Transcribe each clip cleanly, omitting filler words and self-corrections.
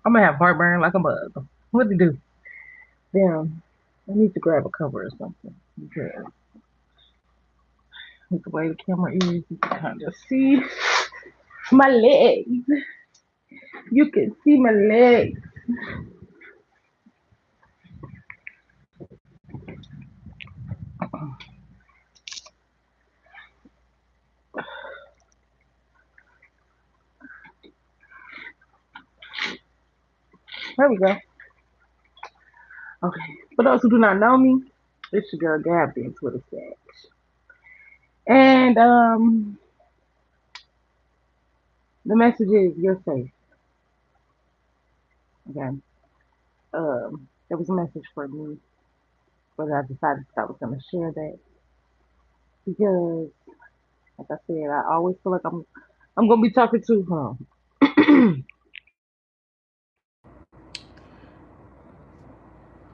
I'm gonna have heartburn like a mug. What to do? Damn, I need to grab a cover or something because with the way the camera is, you can kind of see my legs. You can see my legs. There we go. Okay. For those who do not know me, it's your girl Gabby Twitter Stacks. And the message is you're safe. Okay. There was a message for me, but I decided that I was gonna share that because, like I said, I always feel like I'm gonna be talking to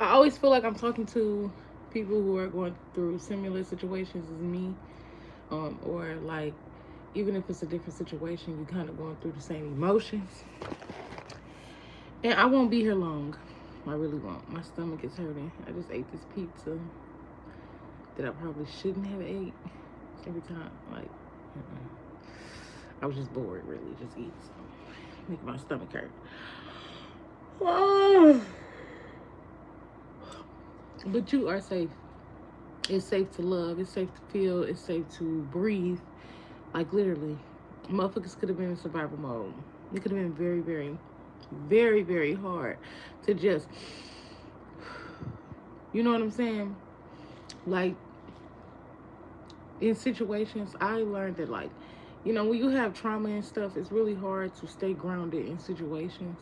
I always feel like I'm talking to people who are going through similar situations as me, or like even if it's a different situation, you kind of going through the same emotions. And I won't be here long. I really won't. My stomach is hurting. I just ate this pizza that I probably shouldn't have ate. Every time, like, I was just bored, really, just eat something, make my stomach hurt. But you are safe. It's safe to love. It's safe to feel. It's safe to breathe. Like literally, motherfuckers could have been in survival mode. It could have been very, very, very, very hard to just, you know what I'm saying? Like in situations, I learned that like, when you have trauma and stuff, it's really hard to stay grounded in situations.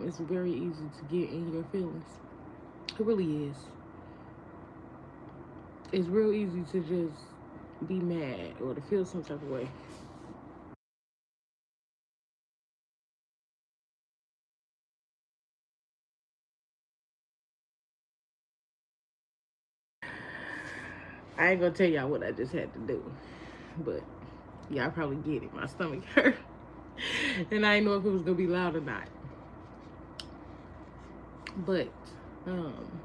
It's very easy to get in your feelings. It really is. It's real easy to just be mad or to feel some type of way. I ain't gonna tell y'all what I just had to do, but y'all probably get it. My stomach hurt, and I didn't know if it was gonna be loud or not. But um,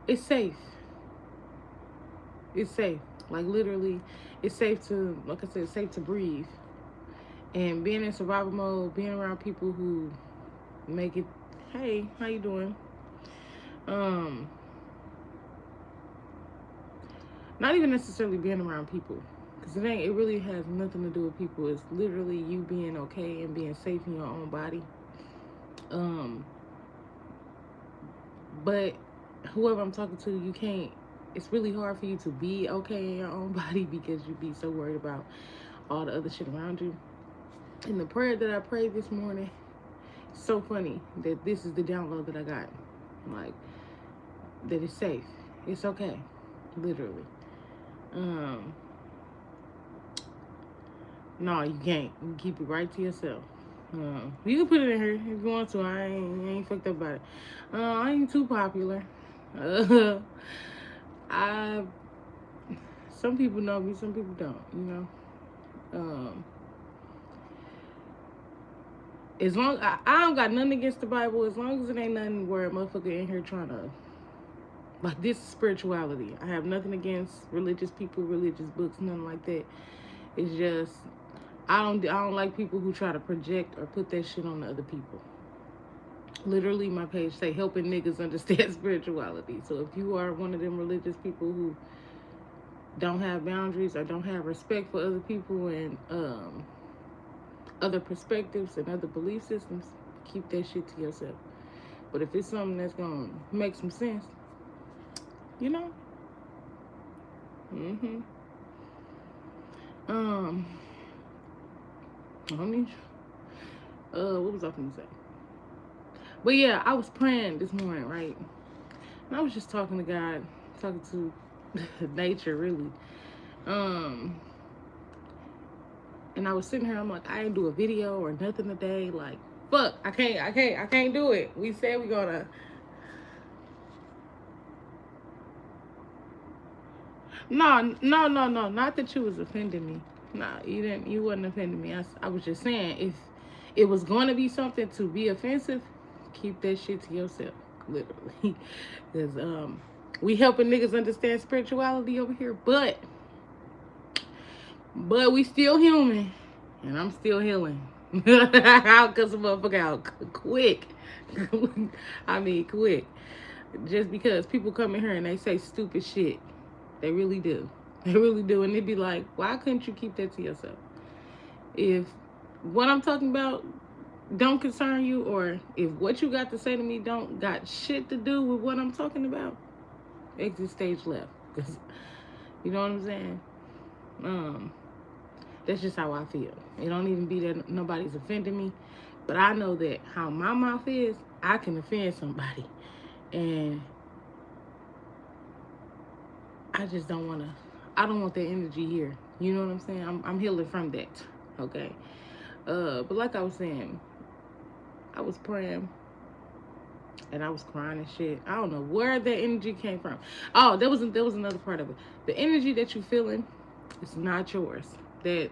it's safe. It's safe. Like literally, it's safe to, like I said, it's safe to breathe. And being in survival mode, being around people who make it. Hey, how you doing? Um, Not even necessarily being around people, because it ain't. It really has nothing to do with people. It's literally you being okay and being safe in your own body. Um, but whoever I'm talking to, you can't. It's really hard for you to be okay in your own body because you be so worried about all the other shit around you. And the prayer that I prayed this morning, it's so funny that this is the download that I got. Like that it's safe. It's okay. Literally. Um, no, you can't. You keep it right to yourself. You can put it in here if you want to. I ain't fucked up about it. I ain't too popular. Uh, I some people know me, some people don't. Um, as long I don't got nothing against the Bible, as long as it ain't nothing where a motherfucker in here trying to like this is spirituality. I have nothing against religious people, religious books, nothing like that. It's just I don't like people who try to project or put that shit on the other people. Literally, my page say helping niggas understand spirituality. So if you are one of them religious people who don't have boundaries or don't have respect for other people and other perspectives and other belief systems, keep that shit to yourself. But if it's something that's gonna make some sense, you know, mm-hmm. Um, I mean, what was I gonna say? But yeah, I was praying this morning, right? And I was just talking to God, talking to nature, really. Um, and I was sitting here, I'm like, I ain't do a video or nothing today. Like, fuck, I can't do it. We said we gonna. No, no, no, no. Not that you was offending me. Nah, you didn't. You wasn't offending me. I was just saying it was going to be something to be offensive, keep that shit to yourself, literally. Because we helping niggas understand spirituality over here, but we still human, and I'm still healing. I'll cut some motherfucker out quick. I mean, quick. Just because people come in here and they say stupid shit, they really do. They really do, and they be like, "Why couldn't you keep that to yourself? If what I'm talking about don't concern you, or if what you got to say to me don't got shit to do with what I'm talking about, exit stage left." Cause you know what I'm saying? That's just how I feel. It don't even be that nobody's offending me, but I know that how my mouth is, I can offend somebody, and I just don't want to. I don't want that energy here. You know what I'm saying? I'm healing from that. Okay. But like I was saying, I was praying and I was crying and shit. I don't know where that energy came from. Oh, there was another part of it. The energy that you feeling, it's not yours. That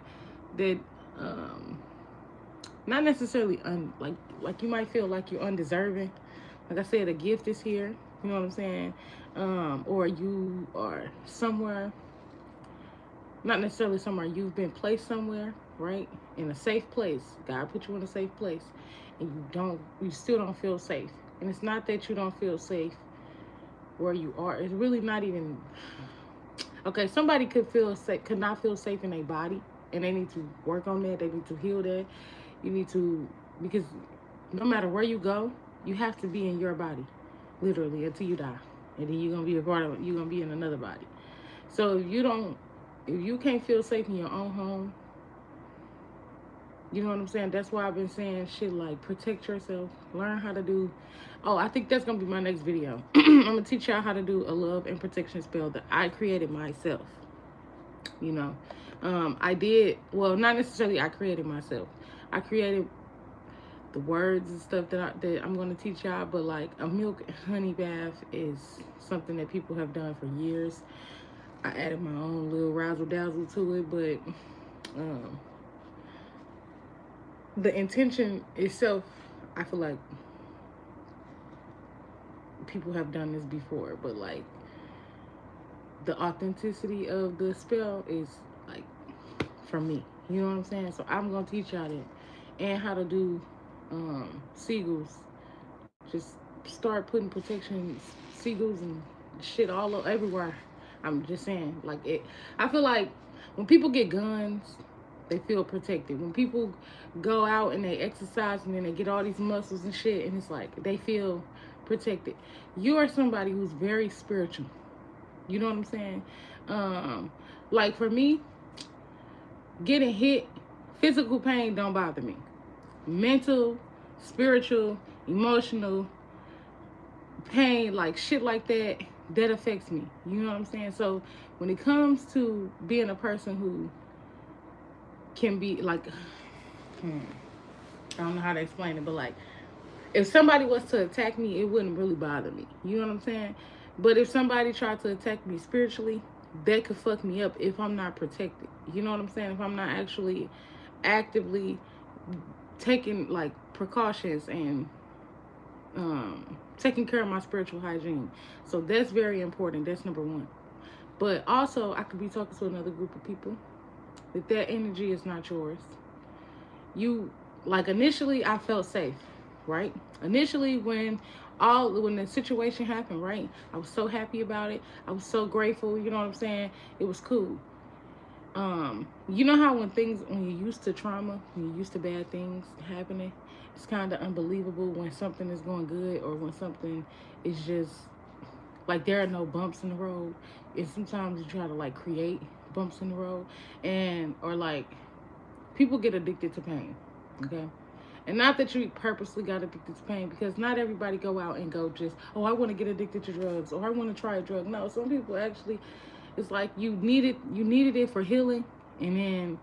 not necessarily like you might feel like you're undeserving. Like I said, a gift is here. You know what I'm saying? Or you are somewhere, not necessarily somewhere, you've been placed somewhere, right? In a safe place. God put you in a safe place, and you still don't feel safe. And it's not that you don't feel safe where you are. It's really not even, okay, somebody could not feel safe in their body, and they need to work on that. They need to heal that. You need to, because no matter where you go, you have to be in your body, literally, until you die. And then you're gonna be a part of it. You're gonna be in another body. So if you can't feel safe in your own home, you know what I'm saying? That's why I've been saying shit like protect yourself, learn how to do. Oh, I think that's gonna be my next video. I'm gonna teach y'all how to do a love and protection spell that I created myself. You know, I did, well, not necessarily I created myself. I created the words and stuff that I'm going to teach y'all, but like a milk and honey bath is something that people have done for years. I added my own little razzle dazzle to it, but the intention itself, I feel like people have done this before, but like the authenticity of the spell is like from me. You know what I'm saying? So I'm gonna teach y'all that, and how to do seagulls. Just start putting protection seagulls and shit all over everywhere. I'm just saying, like it. I feel like when people get guns, they feel protected. When people go out and they exercise and then they get all these muscles and shit, and it's like they feel protected. You are somebody who's very spiritual. You know what I'm saying? Like for me, getting hit, physical pain don't bother me. Mental, spiritual, emotional pain, like shit like that, that affects me. You know what I'm saying? So when it comes to being a person who can be like, I don't know how to explain it, but like if somebody was to attack me, it wouldn't really bother me. You know what I'm saying? But if somebody tried to attack me spiritually, that could fuck me up if I'm not protected. You know what I'm saying? If I'm not actually actively taking like precautions and taking care of my spiritual hygiene. So that's very important. That's number one. But also, I could be talking to another group of people that energy is not yours. You, like initially, I felt safe, right? Initially, when the situation happened, right? I was so happy about it. I was so grateful. You know what I'm saying? It was cool. You know how when you're used to trauma, when you're used to bad things happening, it's kind of unbelievable when something is going good or when something is just like there are no bumps in the road. And sometimes you try to like create bumps in the road, or like people get addicted to pain, okay? And not that you purposely got addicted to pain, because not everybody go out and go just, oh, I want to get addicted to drugs, or I want to try a drug. No, some people actually, it's like you needed it for healing, and then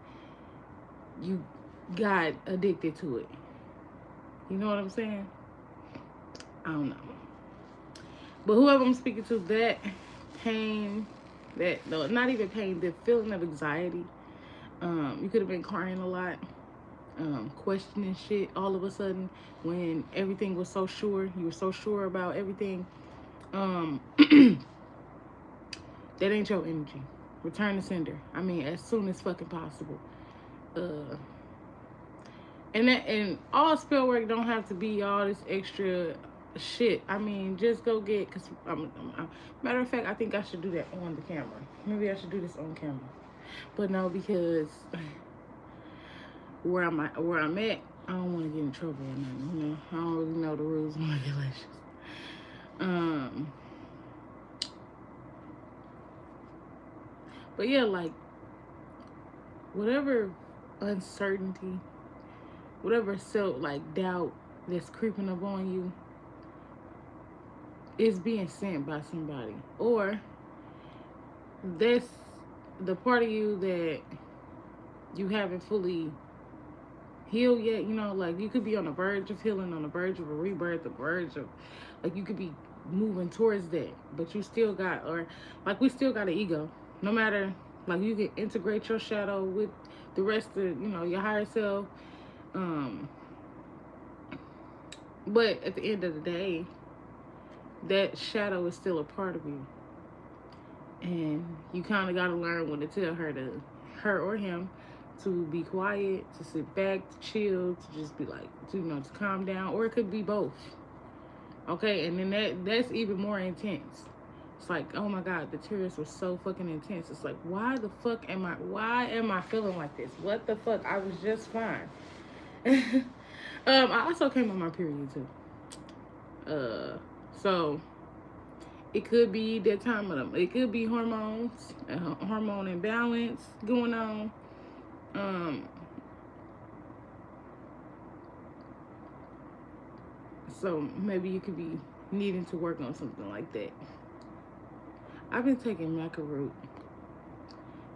you got addicted to it. You know what I'm saying? I don't know. But whoever I'm speaking to, that pain, not even pain, the feeling of anxiety, you could have been crying a lot. questioning shit all of a sudden when everything was so sure. You were so sure about everything. That ain't your energy. Return to sender. I mean, as soon as fucking possible. Uh, and all spell work don't have to be all this extra shit. I mean, just go get. Cause matter of fact, I think I should do that on the camera. Maybe I should do this on camera. But no, because where I'm at, I don't want to get in trouble or nothing. You know, I don't really know the rules and regulations. But yeah, like whatever uncertainty, whatever doubt that's creeping up on you is being sent by somebody, or that's the part of you that you haven't fully healed yet. You know, like you could be on the verge of healing, on the verge of a rebirth, the verge of like you could be moving towards that, but you still got, or like we still got an ego. No matter, like you can integrate your shadow with the rest of, you know, your higher self. But at the end of the day, that shadow is still a part of you. And you kind of got to learn when to tell her or him to be quiet, to sit back, to chill, to just be like, to, you know, to calm down. Or it could be both. Okay, and then that's even more intense. It's like, oh my God, the tears were so fucking intense. It's like, why am I feeling like this? What the fuck? I was just fine. I also came on my period too. So it could be that time of them. It could be hormones, hormone imbalance going on. So maybe you could be needing to work on something like that. I've been taking maca root,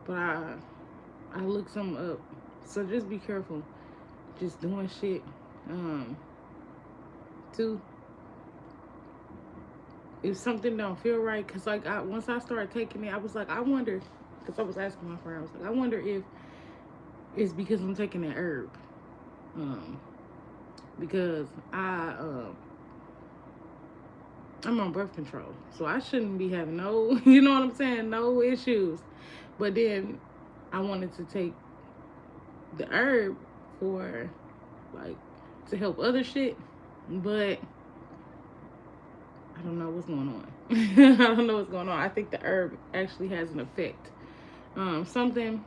but I looked some up. So just be careful. Just doing shit. Too. If something don't feel right, cause like once I started taking it, I was like, I wonder, cause I was asking my friend, I was like, I wonder if it's because I'm taking that herb, because I'm on birth control, so I shouldn't be having no, you know what I'm saying, no issues. But then I wanted to take the herb for like to help other shit, but I don't know what's going on. I don't know what's going on. I think the herb actually has an effect. Something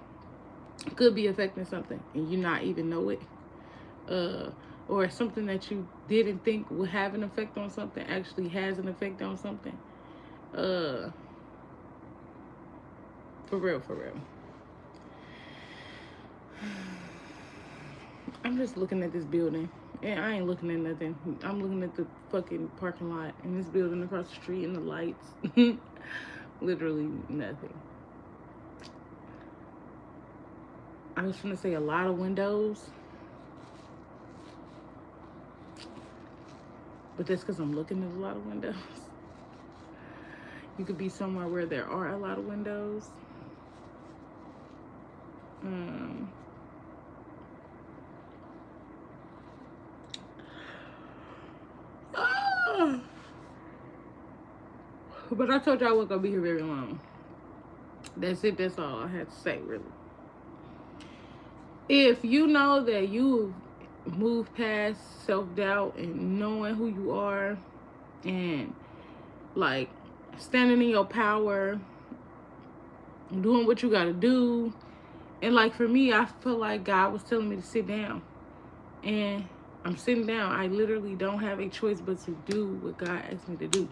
could be affecting something and you not even know it. Or something that you didn't think would have an effect on something actually has an effect on something. For real. I'm just looking at this building. And I ain't looking at nothing. I'm looking at the fucking parking lot and this building across the street and the lights. Literally nothing. I was gonna say a lot of windows. But that's because I'm looking at a lot of windows. You could be somewhere where there are a lot of windows. But I told you I wasn't gonna be here very long. That's it. That's all I had to say, really. If you know that you've moved past self-doubt and knowing who you are and like standing in your power, doing what you gotta do, and like for me, I feel like God was telling me to sit down, and I'm sitting down. I literally don't have a choice but to do what God asked me to do,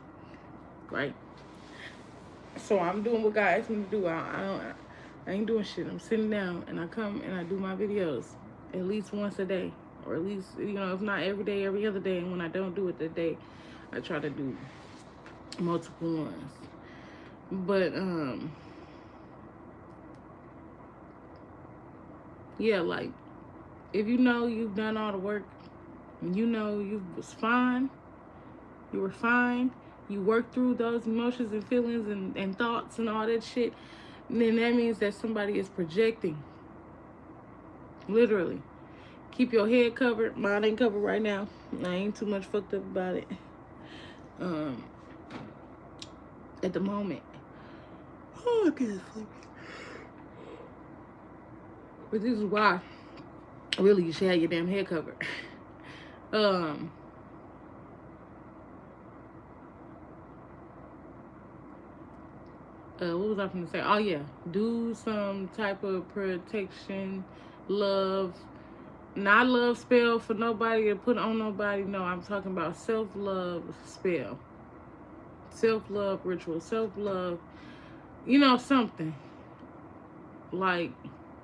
right? So I'm doing what God asked me to do. I ain't doing shit. I'm sitting down and I come and I do my videos at least once a day, or at least, you know, if not every day, every other day. And when I don't do it that day, I try to do multiple ones. But yeah, like if you know you've done all the work, you know you was fine, you were fine, you worked through those emotions and feelings and thoughts and all that shit, then that means that somebody is projecting. Literally. Keep your head covered. Mine ain't covered right now. I ain't too much fucked up about it. At the moment. Oh, I can't sleep. But this is why really you should have your damn head covered. What was I going to say? Oh yeah, do some type of protection, love, not love spell for nobody to put on nobody. No, I'm talking about self-love spell, self-love ritual, self-love, you know, something like.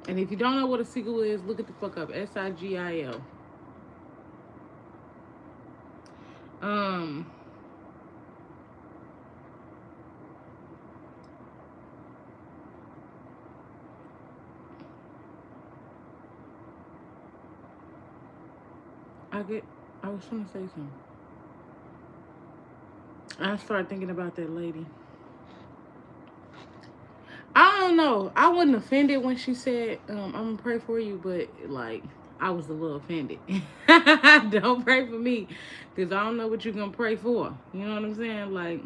And if you don't know what a sigil is, look it the fuck up. SIGIL. I was trying to say something. I started thinking about that lady. I don't know. I wasn't offended when she said, I'm gonna pray for you, but like I was a little offended. Don't pray for me, because I don't know what you're gonna pray for. You know what I'm saying? Like,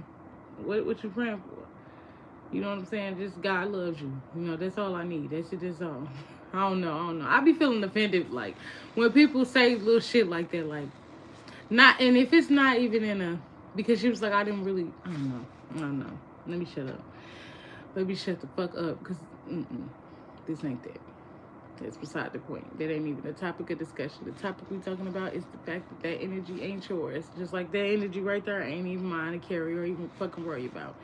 what you praying for? You know what I'm saying? Just God loves you. You know, that's all I need. That's it, that's all. I don't know. I be feeling offended, like, when people say little shit like that, like, not, and if it's not even in a, because she was like, I don't know. Let me shut up. Let me shut the fuck up, because this ain't that. That's beside the point. That ain't even the topic of discussion. The topic we talking about is the fact that that energy ain't yours. Just like that energy right there ain't even mine to carry or even fucking worry about.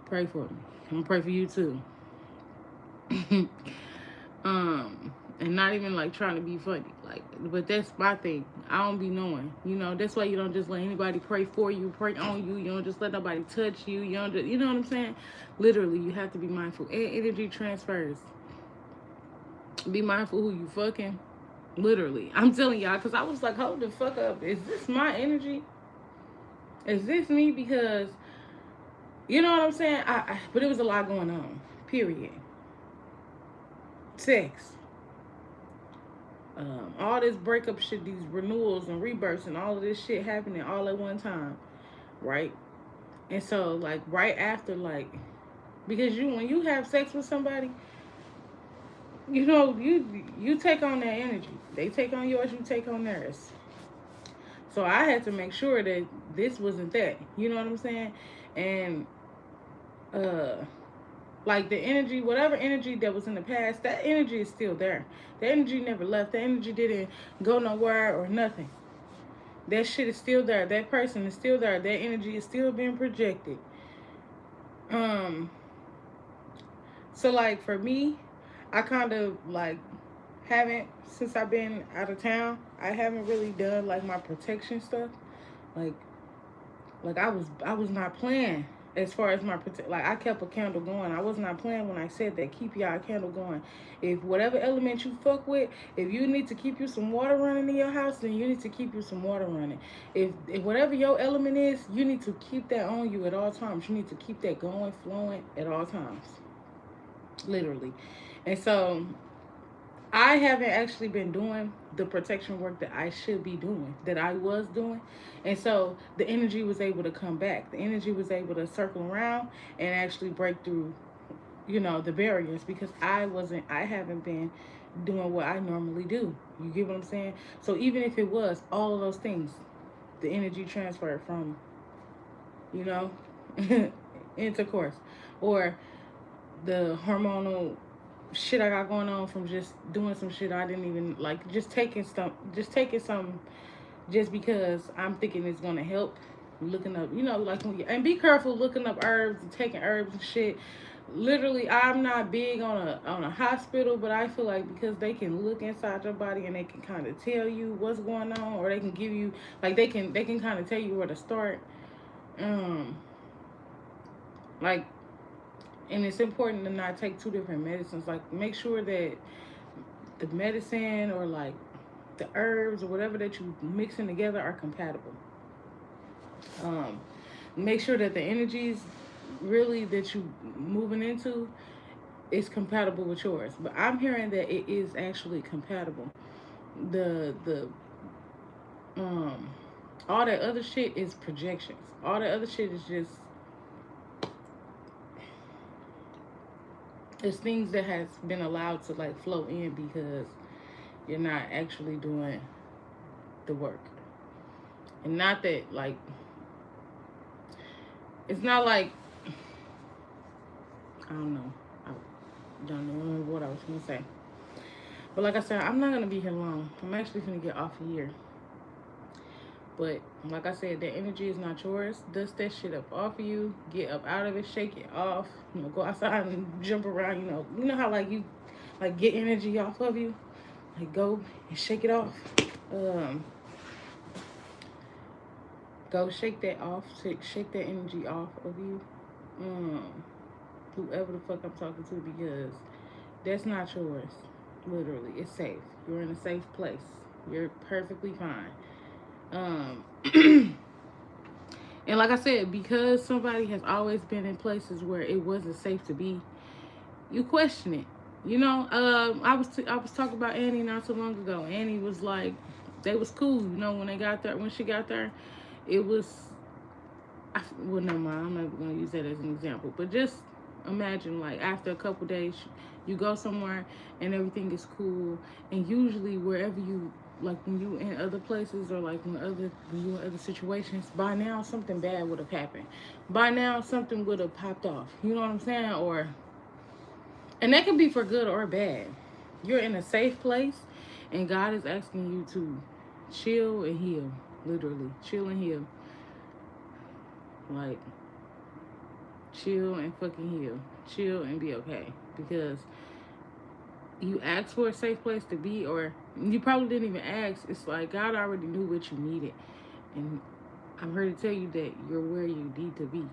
Pray for me. I'm gonna pray for you too. And not even like trying to be funny, like, but that's my thing. I don't be knowing, you know. That's why you don't just let anybody pray for you, pray on you. You don't just let nobody touch you. You don't, you know what I'm saying? Literally, you have to be mindful. And energy transfers. Be mindful who you fucking. Literally, I'm telling y'all, because I was like, hold the fuck up. Is this my energy? Is this me? Because you know what I'm saying? But it was a lot going on. Period. Sex. All this breakup shit, these renewals and rebirths and all of this shit happening all at one time, right? And so, like, right after, like, because when you have sex with somebody, you know, you take on their energy. They take on yours, you take on theirs. So I had to make sure that this wasn't that. You know what I'm saying? And like the energy, whatever energy that was in the past, that energy is still there. The energy never left. The energy didn't go nowhere or nothing. That shit is still there. That person is still there. That energy is still being projected. So like for me, I kind of like haven't, since I've been out of town, I haven't really done like my protection stuff. Like I was not playing as far as my like I kept a candle going. I was not playing when I said that. Keep y'all candle going. If whatever element you fuck with, if you need to keep you some water running in your house, then you need to keep you some water running. If whatever your element is, you need to keep that on you at all times. You need to keep that going, flowing at all times. Literally. And so I haven't actually been doing the protection work that I should be doing, that I was doing. And so the energy was able to come back. The energy was able to circle around and actually break through, you know, the barriers, because I haven't been doing what I normally do. You get what I'm saying? So even if it was all of those things, the energy transferred from, you know, intercourse, or the hormonal shit I got going on from just doing some shit I didn't even like, just taking some just because I'm thinking it's gonna help. Looking up, you know, like and be careful looking up herbs and taking herbs and shit. Literally, I'm not big on a hospital, but I feel like because they can look inside your body and they can kind of tell you what's going on, or they can give you, like, they can kind of tell you where to start. Like, and it's important to not take two different medicines. Like, make sure that the medicine or like the herbs or whatever that you mixing together are compatible. Make sure that the energies really that you moving into is compatible with yours. But I'm hearing that it is actually compatible. The all that other shit is projections. All that other shit is just, it's things that has been allowed to like flow in because you're not actually doing the work. And not that like, it's not like, I don't know. I don't remember what I was gonna say. But like I said, I'm not gonna be here long. I'm actually gonna get off of here. But like I said, that energy is not yours. Dust that shit up off of you. Get up out of it. Shake it off. You know, go outside and jump around. You know how like you like get energy off of you. Like go and shake it off. Go shake that off. Shake that energy off of you. Whoever the fuck I'm talking to, because that's not yours. Literally, it's safe. You're in a safe place. You're perfectly fine. And like I said, because somebody has always been in places where it wasn't safe to be, you question it. You know, I was talking about Annie not too long ago. Annie was like, they was cool. You know, when she got there, it was. Well, never mind. I'm not gonna use that as an example, but just imagine like after a couple days, you go somewhere and everything is cool, and usually wherever you like when you in other places or like when you in other situations, by now something bad would have happened. By now something would have popped off. You know what I'm saying? And that can be for good or bad. You're in a safe place, and God is asking you to chill and heal. Literally, chill and heal. Like, chill and fucking heal. Chill and be okay. Because you asked for a safe place to be, or you probably didn't even ask. It's like God already knew what you needed. And I'm here to tell you that you're where you need to be.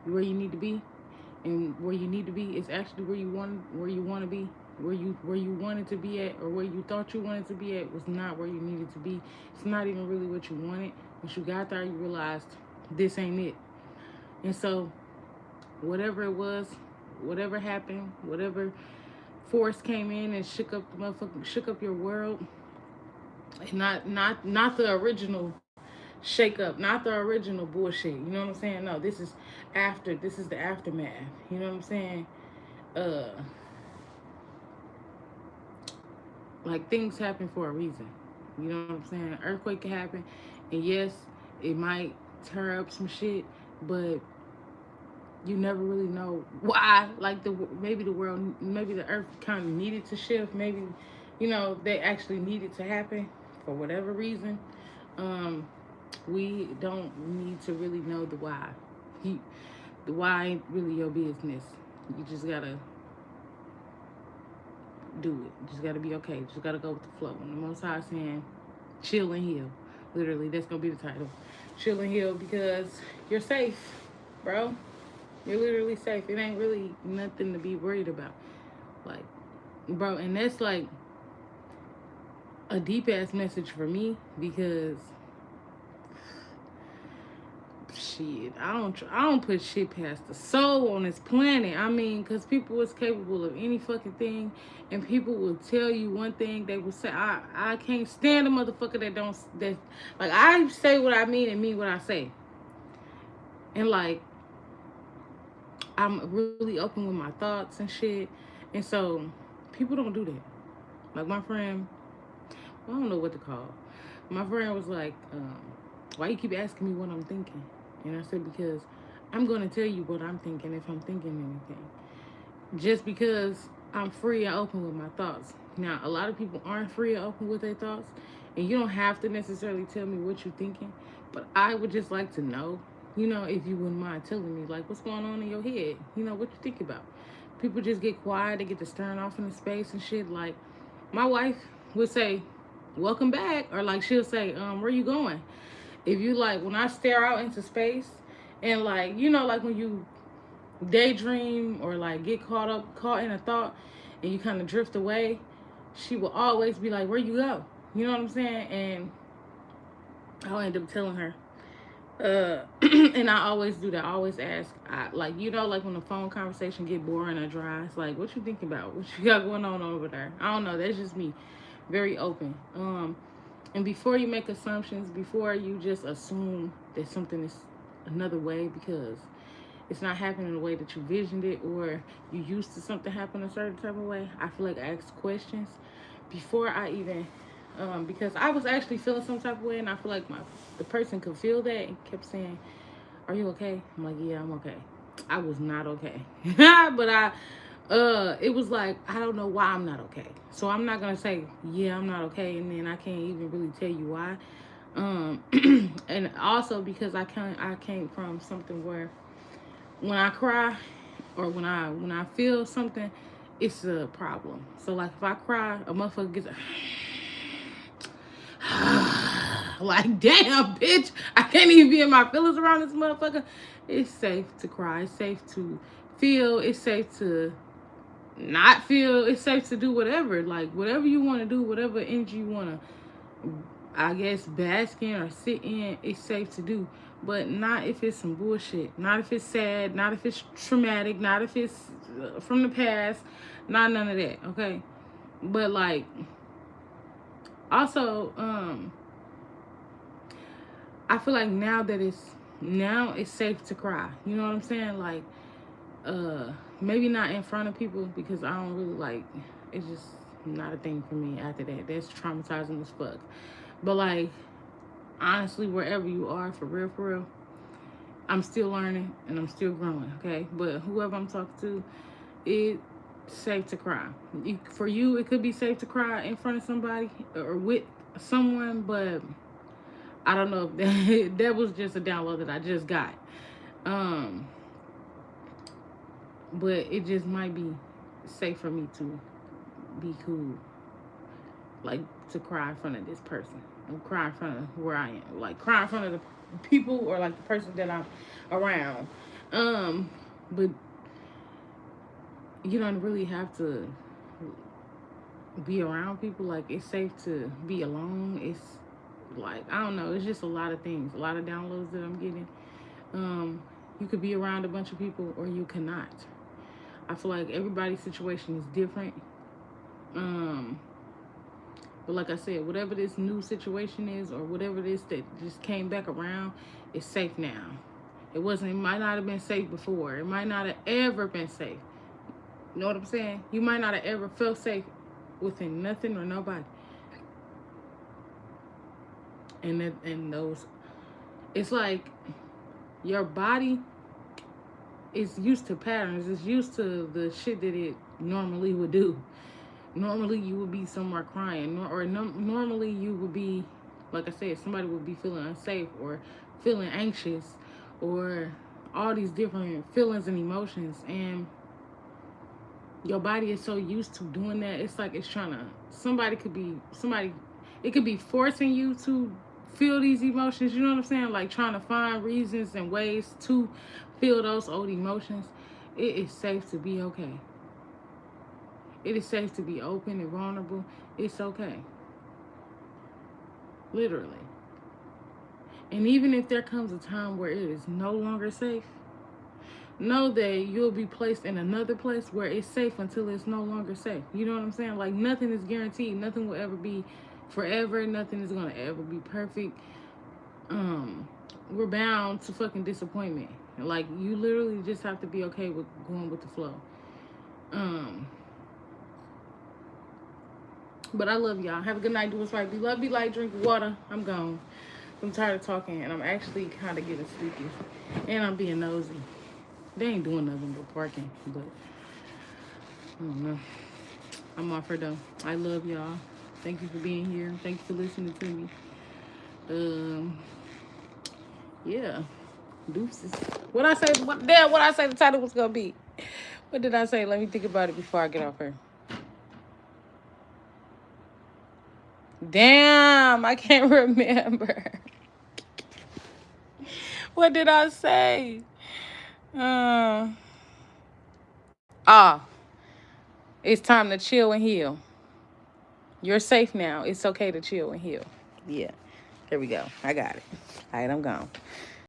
You're where you need to be. And where you need to be is actually where you want to be. Where you wanted to be at, or where you thought you wanted to be at, was not where you needed to be. It's not even really what you wanted. Once you got there, you realized this ain't it. And so whatever it was, whatever happened, whatever force came in and shook up your world, and not the original shake up, not the original bullshit. You know what I'm saying? No, this is the aftermath. You know what I'm saying? Like, things happen for a reason. You know what I'm saying? An earthquake can happen, and yes, it might tear up some shit, but you never really know why. Like, maybe the world, maybe the earth kind of needed to shift. Maybe, they actually needed to happen for whatever reason. We don't need to really know the why. The why ain't really your business. You just gotta do it. You just gotta be okay. You just gotta go with the flow. And the Most High saying, chill and heal. Literally, that's gonna be the title. Chill and heal, because you're safe, bro. You're literally safe. It ain't really nothing to be worried about. Like, bro, and that's like a deep ass message for me, because shit, I don't put shit past the soul on this planet. I mean, because people is capable of any fucking thing, and people will tell you one thing. They will say, I can't stand a motherfucker that like, I say what I mean and mean what I say. And like, I'm really open with my thoughts and shit. And so people don't do that. Like, my friend, I don't know what to call. My friend was like, why you keep asking me what I'm thinking? And I said, because I'm going to tell you what I'm thinking if I'm thinking anything. Just because I'm free and open with my thoughts. Now, a lot of people aren't free and open with their thoughts, and you don't have to necessarily tell me what you're thinking, but I would just like to know, if you wouldn't mind telling me, like, what's going on in your head? What you think about? People just get quiet. They get to staring off into space and shit. Like, my wife would say, welcome back. Or, like, she'll say, where you going? If you, like, when I stare out into space and, like, like when you daydream or, like, get caught in a thought and you kind of drift away, she will always be like, where you go? You know what I'm saying? And I'll end up telling her. And I always do that. I always ask, like when the phone conversation get boring or dry, it's like, what you thinking about? What you got going on over there? I don't know. That's just me. very open. And before you make assumptions, before you just assume that something is another way because it's not happening the way that you visioned it, or you used to something happen a certain type of way, I feel like I ask questions before I even, because I was actually feeling some type of way, and I feel like the person could feel that and kept saying, "Are you okay?" I'm like, "Yeah, I'm okay." I was not okay, but it was like, I don't know why I'm not okay. So I'm not gonna say, yeah, I'm not okay, and then I can't even really tell you why. And also because I came from something where when I cry or when I feel something, it's a problem. So like if I cry, a motherfucker gets like, damn, bitch, I can't even be in my feelings around this motherfucker. It's safe to cry. It's safe to feel. It's safe to not feel. It's safe to do whatever. Like, whatever you want to do, whatever energy you want to, I guess, bask in or sit in, it's safe to do. But not if it's some bullshit. Not if it's sad. Not if it's traumatic. Not if it's from the past. Not none of that, okay? But, like, also, I feel like now it's safe to cry. You know what I'm saying? Like, maybe not in front of people because I don't really like, it's just not a thing for me after that. That's traumatizing as fuck. But like, honestly, wherever you are, for real, I'm still learning and I'm still growing, okay? But whoever I'm talking to, it's safe to cry. For you, it could be safe to cry in front of somebody or with someone, but I don't know if that was just a download that I just got. But it just might be safe for me to be cool, like to cry in front of this person, or cry in front of where I am, like cry in front of the people or like the person that I'm around. But you don't really have to be around people. Like, it's safe to be alone. It's like, I don't know, it's just a lot of things, a lot of downloads that I'm getting. You could be around a bunch of people or you cannot. I feel like everybody's situation is different. But like I said, whatever this new situation is or whatever this that just came back around, it's safe now. It might not have been safe before. It might not have ever been safe. You know what I'm saying? You might not have ever felt safe within nothing or nobody. And those, it's like your body is used to patterns. It's used to the shit that it normally would do. Normally you would be somewhere crying, normally you would be, like I said, somebody would be feeling unsafe or feeling anxious or all these different feelings and emotions, and your body is so used to doing that. It's like it's trying to, it could be forcing you to feel these emotions, you know what I'm saying? Like trying to find reasons and ways to feel those old emotions. It is safe to be okay. It is safe to be open and vulnerable. It's okay. Literally. And even if there comes a time where it is no longer safe, know that you'll be placed in another place where it's safe until it's no longer safe. You know what I'm saying? Like, nothing is guaranteed. Nothing will ever be forever. Nothing is going to ever be perfect. We're bound to fucking disappointment. Like, you literally just have to be okay with going with the flow. But I love y'all. Have a good night. Do what's right. Be love, be light, drink water. I'm gone. I'm tired of talking, and I'm actually kind of getting sleepy. And I'm being nosy. They ain't doing nothing but parking, but I don't know. I'm off her though. I love y'all. Thank you for being here. Thank you for listening to me. Yeah. Deuces. What I say the title was gonna be. What did I say? Let me think about it before I get off her. Damn, I can't remember. What did I say? It's time to chill and heal. You're safe now. It's okay to chill and heal. Yeah. There we go. I got it. All right, I'm gone.